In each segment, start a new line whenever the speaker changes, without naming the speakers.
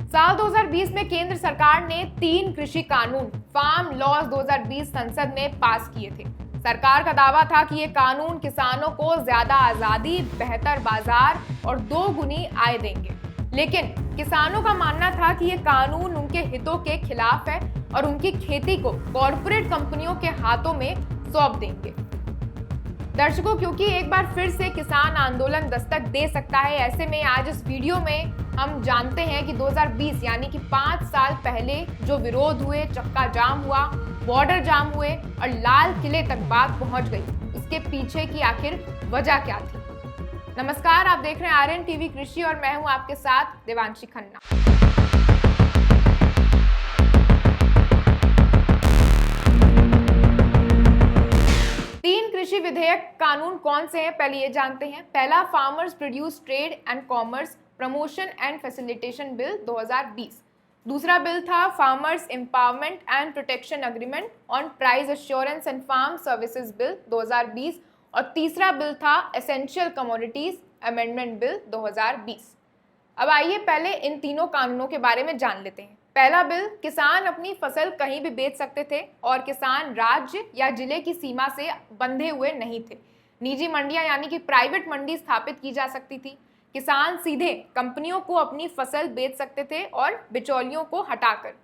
साल 2020 में केंद्र सरकार ने 3 कृषि कानून फार्म लॉज 2020 संसद में पास किए थे। सरकार का दावा था कि ये कानून किसानों को ज्यादा आजादी, बेहतर बाजार और 2 गुनी आय देंगे। लेकिन किसानों का मानना था कि ये कानून उनके हितों के खिलाफ है और उनकी खेती को कॉरपोरेट कंपनियों के हाथों में सौंप देंगे। दर्शकों, क्योंकि एक बार फिर से किसान आंदोलन दस्तक दे सकता है, ऐसे में आज इस वीडियो में हम जानते हैं कि 2020 यानी कि 5 साल पहले जो विरोध हुए, चक्का जाम हुआ, बॉर्डर जाम हुए और लाल किले तक बात पहुंच गई, इसके पीछे की आखिर वजह क्या थी। नमस्कार, आप देख रहे हैं आर्यन टीवी कृषि और मैं हूं आपके साथ देवांशी खन्ना। कृषि विधेयक कानून कौन से हैं, पहले ये जानते हैं। पहला, farmers produce trade and commerce promotion and facilitation bill 2020। दूसरा बिल था farmers empowerment and protection agreement on price assurance and farm services bill 2020 और तीसरा बिल था एसेंशियल कमोडिटीज अमेंडमेंट बिल 2020। अब आइए पहले इन तीनों कानूनों के बारे में जान लेते हैं। पहला बिल, किसान अपनी फसल कहीं भी बेच सकते थे और किसान राज्य या जिले की सीमा से बंधे हुए नहीं थे। निजी मंडियां यानी कि प्राइवेट मंडी स्थापित की जा सकती थी। किसान सीधे कंपनियों को अपनी फसल बेच सकते थे और बिचौलियों को हटाकर।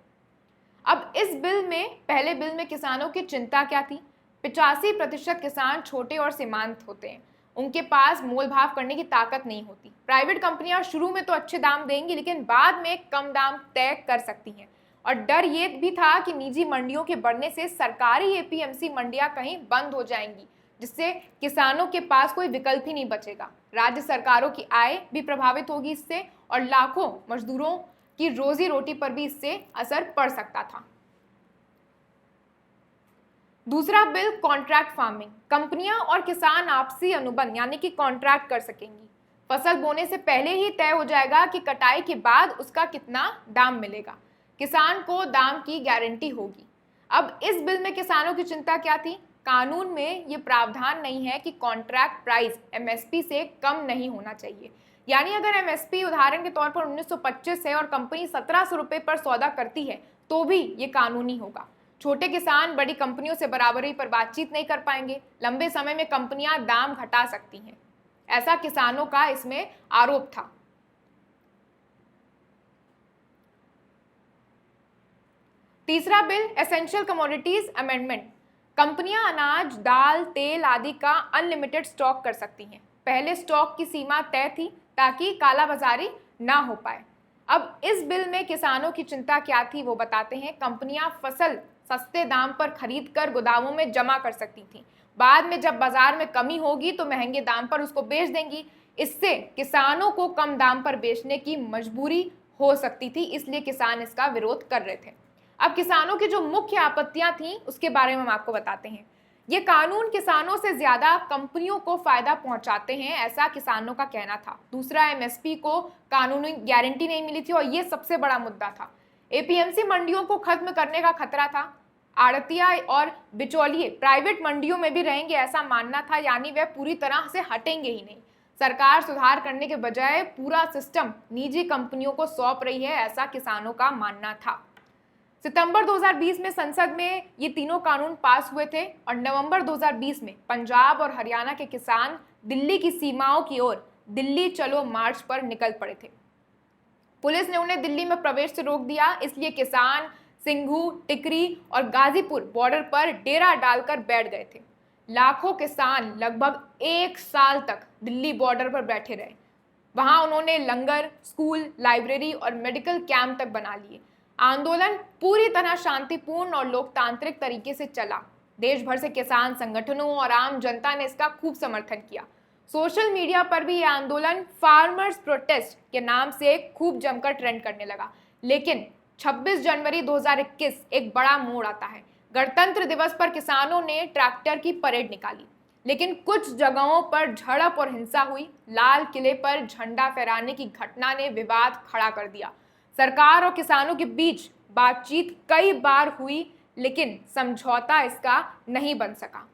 अब इस बिल में, पहले बिल में किसानों की चिंता क्या थी? 85% किसान छोटे और सीमांत होते हैं, उनके पास मोल भाव करने की ताकत नहीं होती। प्राइवेट कंपनियां शुरू में तो अच्छे दाम देंगी, लेकिन बाद में कम दाम तय कर सकती हैं। और डर ये भी था कि निजी मंडियों के बढ़ने से सरकारी एपीएमसी मंडियां कहीं बंद हो जाएंगी, जिससे किसानों के पास कोई विकल्प ही नहीं बचेगा। राज्य सरकारों की आय भी प्रभावित होगी इससे और लाखों मजदूरों की रोजी रोटी पर भी इससे असर पड़ सकता था। दूसरा बिल, कॉन्ट्रैक्ट फार्मिंग। कंपनियां और किसान आपसी अनुबंध यानी कि कॉन्ट्रैक्ट कर सकेंगी। फसल बोने से पहले ही तय हो जाएगा कि कटाई के बाद उसका कितना दाम मिलेगा। किसान को दाम की गारंटी होगी। अब इस बिल में किसानों की चिंता क्या थी? कानून में ये प्रावधान नहीं है कि कॉन्ट्रैक्ट प्राइस एमएसपी से कम नहीं होना चाहिए। यानी अगर एमएसपी उदाहरण के तौर पर 1925 है और कंपनी 1700 रुपए पर सौदा करती है तो भी ये कानूनी होगा। छोटे किसान बड़ी कंपनियों से बराबरी पर बातचीत नहीं कर पाएंगे। लंबे समय में कंपनियां दाम घटा सकती हैं, ऐसा किसानों का इसमें आरोप था। तीसरा बिल, एसेंशियल कमोडिटीज अमेंडमेंट। कंपनियां अनाज, दाल, तेल आदि का अनलिमिटेड स्टॉक कर सकती हैं। पहले स्टॉक की सीमा तय थी ताकि कालाबाजारी ना हो पाए। अब इस बिल में किसानों की चिंता क्या थी वो बताते हैं। कंपनियां फसल सस्ते दाम पर खरीद कर गोदामों में जमा कर सकती थी। बाद में जब बाजार में कमी होगी तो महंगे दाम पर उसको बेच देंगी। इससे किसानों को कम दाम पर बेचने की मजबूरी हो सकती थी, इसलिए किसान इसका विरोध कर रहे थे। अब किसानों की जो मुख्य आपत्तियां थी उसके बारे में हम आपको बताते हैं। ये कानून किसानों से ज्यादा कंपनियों को फायदा पहुंचाते हैं, ऐसा किसानों का कहना था। दूसरा, एमएसपी को कानूनी गारंटी नहीं मिली थी और ये सबसे बड़ा मुद्दा था। एपीएमसी मंडियों को खत्म करने का खतरा था। आड़तिया और बिचौलिए प्राइवेट मंडियों में भी रहेंगे, ऐसा मानना था, यानी वे पूरी तरह से हटेंगे ही नहीं। सरकार सुधार करने के बजाय पूरा सिस्टम निजी कंपनियों को सौंप रही है, ऐसा किसानों का मानना था। सितंबर 2020 में संसद में ये तीनों कानून पास हुए थे और नवंबर 2020 में पंजाब और हरियाणा के किसान दिल्ली की सीमाओं की ओर दिल्ली चलो मार्च पर निकल पड़े थे। पुलिस ने उन्हें दिल्ली में प्रवेश से रोक दिया, इसलिए किसान सिंघू, टिकरी और गाजीपुर बॉर्डर पर डेरा डालकर बैठ गए थे। लाखों किसान लगभग 1 साल तक दिल्ली बॉर्डर पर बैठे रहे। वहां उन्होंने लंगर, स्कूल, लाइब्रेरी और मेडिकल कैंप तक बना लिए। आंदोलन पूरी तरह शांतिपूर्ण और लोकतांत्रिक तरीके से चला। देश भर से किसान संगठनों और आम जनता ने इसका खूब समर्थन किया। सोशल मीडिया पर भी यह आंदोलन फार्मर्स प्रोटेस्ट के नाम से खूब जमकर ट्रेंड करने लगा। लेकिन 26 जनवरी 2021 एक बड़ा मोड़ आता है। गणतंत्र दिवस पर किसानों ने ट्रैक्टर की परेड निकाली, लेकिन कुछ जगहों पर झड़प और हिंसा हुई। लाल किले पर झंडा फहराने की घटना ने विवाद खड़ा कर दिया। सरकार और किसानों के बीच बातचीत कई बार हुई, लेकिन समझौता इसका नहीं बन सका।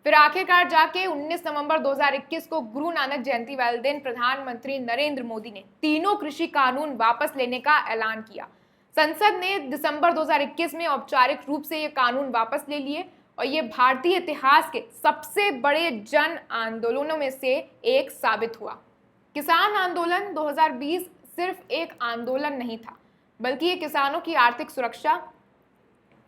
फिर आखिरकार जाके 19 नवंबर 2021 को गुरु नानक जयंती वाले दिन प्रधानमंत्री नरेंद्र मोदी ने तीनों कृषि कानून वापस लेने का ऐलान किया। संसद ने दिसंबर 2021 में औपचारिक रूप से ये कानून वापस ले लिए और ये भारतीय इतिहास के सबसे बड़े जन आंदोलनों में से एक साबित हुआ। किसान आंदोलन 2020 सिर्फ एक आंदोलन नहीं था, बल्कि ये किसानों की आर्थिक सुरक्षा,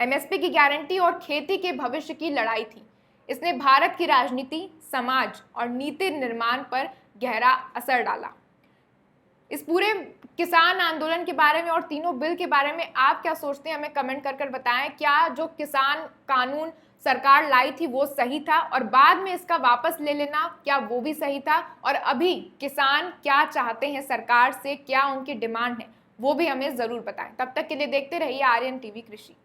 एमएसपी की गारंटी और खेती के भविष्य की लड़ाई थी। इसने भारत की राजनीति, समाज और नीति निर्माण पर गहरा असर डाला। इस पूरे किसान आंदोलन के बारे में और तीनों बिल के बारे में आप क्या सोचते हैं, हमें कमेंट कर कर बताएं। क्या जो किसान कानून सरकार लाई थी वो सही था और बाद में इसका वापस ले लेना क्या वो भी सही था? और अभी किसान क्या चाहते हैं सरकार से, क्या उनकी डिमांड है, वो भी हमें जरूर बताएं। तब तक के लिए देखते रहिए आर्यन टीवी कृषि।